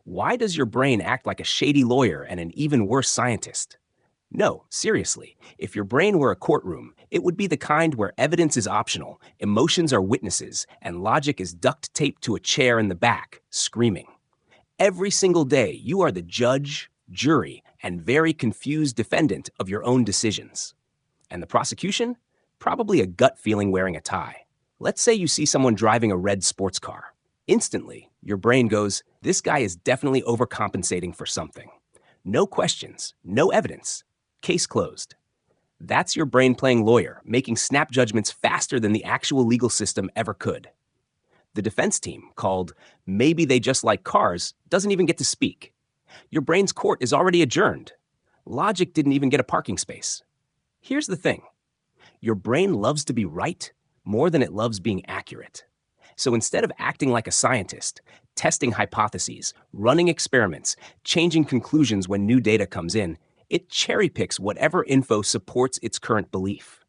Why does your brain act like a shady lawyer and an even worse scientist? No, seriously, if your brain were a courtroom, it would be the kind where evidence is optional, emotions are witnesses, and logic is duct taped to a chair in the back, screaming. Every single day, you are the judge, jury, and very confused defendant of your own decisions. And the prosecution? Probably a gut feeling wearing a tie. Let's say you see someone driving a red sports car. Instantly, your brain goes, this guy is definitely overcompensating for something. No questions, no evidence. Case closed. That's your brain playing lawyer, making snap judgments faster than the actual legal system ever could. The defense team, called Maybe They Just Like Cars, doesn't even get to speak. Your brain's court is already adjourned. Logic didn't even get a parking space. Here's the thing. Your brain loves to be right more than it loves being accurate. So instead of acting like a scientist, testing hypotheses, running experiments, changing conclusions when new data comes in, it cherry picks whatever info supports its current belief.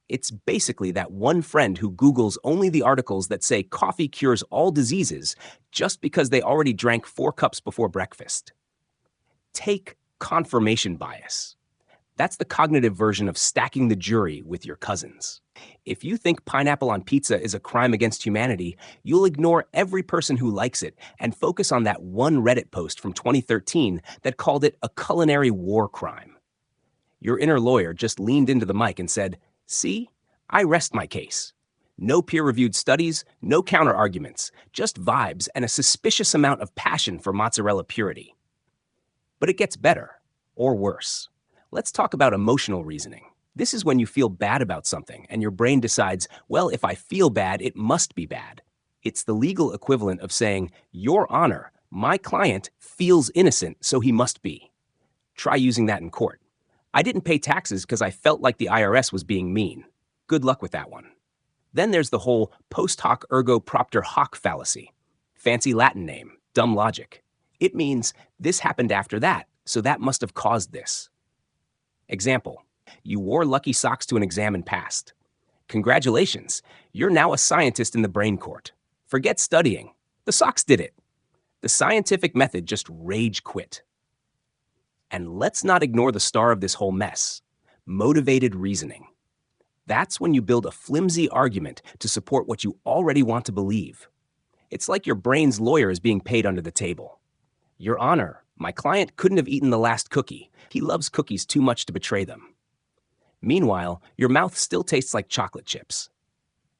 It's basically that one friend who Googles only the articles that say coffee cures all diseases just because they already drank 4 cups before breakfast. Take confirmation bias. That's the cognitive version of stacking the jury with your cousins. If you think pineapple on pizza is a crime against humanity, you'll ignore every person who likes it and focus on that one Reddit post from 2013 that called it a culinary war crime. Your inner lawyer just leaned into the mic and said, "See, I rest my case. No peer-reviewed studies, no counter-arguments, just vibes and a suspicious amount of passion for mozzarella purity." But it gets better, or worse. Let's talk about emotional reasoning. This is when you feel bad about something and your brain decides, well, if I feel bad, it must be bad. It's the legal equivalent of saying, Your Honor, my client feels innocent, so he must be. Try using that in court. I didn't pay taxes because I felt like the IRS was being mean. Good luck with that one. Then there's the whole post hoc ergo propter hoc fallacy. Fancy Latin name, dumb logic. It means this happened after that, so that must have caused this. Example, you wore lucky socks to an exam and passed. Congratulations, you're now a scientist in the brain court. Forget studying. The socks did it. The scientific method just rage quit. And let's not ignore the star of this whole mess, motivated reasoning. That's when you build a flimsy argument to support what you already want to believe. It's like your brain's lawyer is being paid under the table. Your Honor, my client couldn't have eaten the last cookie. He loves cookies too much to betray them. Meanwhile, your mouth still tastes like chocolate chips.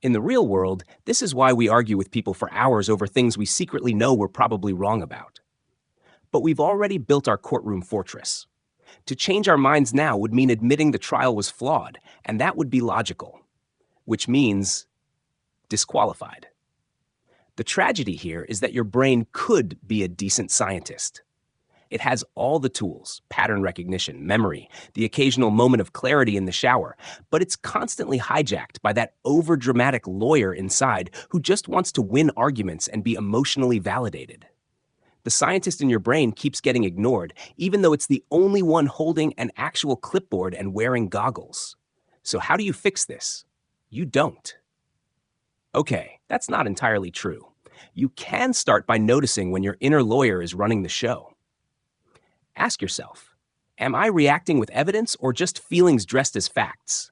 In the real world, this is why we argue with people for hours over things we secretly know we're probably wrong about. But we've already built our courtroom fortress. To change our minds now would mean admitting the trial was flawed, and that would be logical, which means disqualified. The tragedy here is that your brain could be a decent scientist. It has all the tools, pattern recognition, memory, the occasional moment of clarity in the shower, but it's constantly hijacked by that overdramatic lawyer inside who just wants to win arguments and be emotionally validated. The scientist in your brain keeps getting ignored, even though it's the only one holding an actual clipboard and wearing goggles. So how do you fix this? You don't. Okay, that's not entirely true. You can start by noticing when your inner lawyer is running the show. Ask yourself, am I reacting with evidence or just feelings dressed as facts?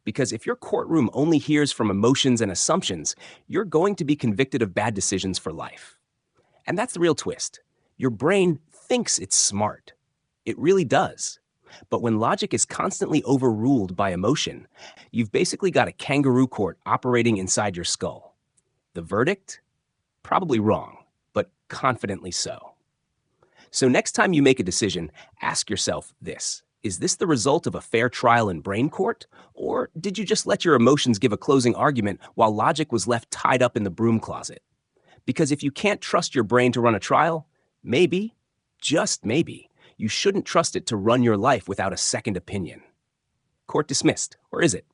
Because if your courtroom only hears from emotions and assumptions, you're going to be convicted of bad decisions for life. And that's the real twist. Your brain thinks it's smart. It really does. But when logic is constantly overruled by emotion, you've basically got a kangaroo court operating inside your skull. The verdict? Probably wrong, but confidently so. So next time you make a decision, ask yourself this. Is this the result of a fair trial in brain court? Or did you just let your emotions give a closing argument while logic was left tied up in the broom closet? Because if you can't trust your brain to run a trial, maybe, just maybe, you shouldn't trust it to run your life without a second opinion. Court dismissed, or is it?